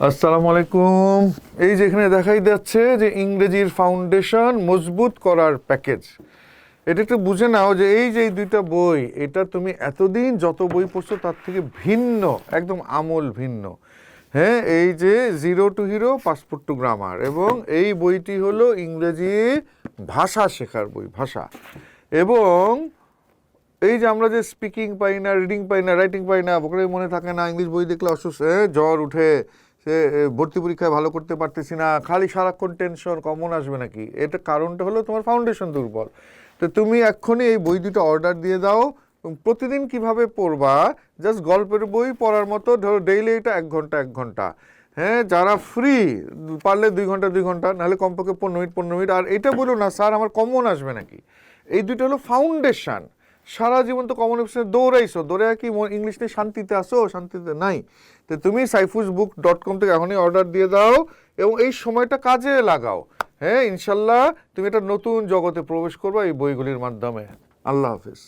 আসসালামু আলাইকুম। এই যেখানে দেখাই যাচ্ছে যে ইংরেজির ফাউন্ডেশন মজবুত করার প্যাকেজ, এটা একটু বুঝে নাও যে এই দুইটা বই, এটা তুমি এতদিন যত বই পড়ছো তার থেকে ভিন্ন, একদম আমূল ভিন্ন। হ্যাঁ, এই যে zero two hero, passport to grammar, এবং এই বইটি হলো ইংরেজি ভাষা শেখার বই, ভাষা। এবং এই যে আমরা যে স্পিকিং পাই না, রিডিং পাই না, রাইটিং পাই না, বকরে মনে থাকে না, ইংলিশ বই দেখলে অসুস্থ, জ্বর উঠে, সে ভর্তি পরীক্ষায় ভালো করতে পারতেছি না, খালি সারাক্ষণ টেনশন, কমন আসবে নাকি, এটা কারণটা হলো তোমার ফাউন্ডেশন দুর্বল। তো তুমি এক্ষুনি এই বই দুটো অর্ডার দিয়ে দাও। প্রতিদিন কিভাবে পড়বা, জাস্ট গল্পের বই পড়ার মতো, ধরো ডেইলি এটা 1 ঘন্টা 1 ঘন্টা। হ্যাঁ, যারা ফ্রি পারলে 2 ঘন্টা 2 ঘন্টা, নাহলে কমপক্ষে 15 মিনিট 15 মিনিট। আর এটা বলো না স্যার আমার কমন আসবে নাকি, এই দুটো হলো ফাউন্ডেশন। সারা জীবন তো কমন অফিসে দৌড়াইছো, দৌড়ে কি ইংলিশ নিয়ে শান্তিতে আসো? শান্তিতে নাই। তো তুমি saifuzbook.com থেকে এখনই অর্ডার দিয়ে দাও এবং এই সময়টা কাজে লাগাও। হ্যাঁ, ইনশাল্লাহ তুমি একটা নতুন জগতে প্রবেশ করবে এই বইগুলির মাধ্যমে। আল্লাহ হাফিজ।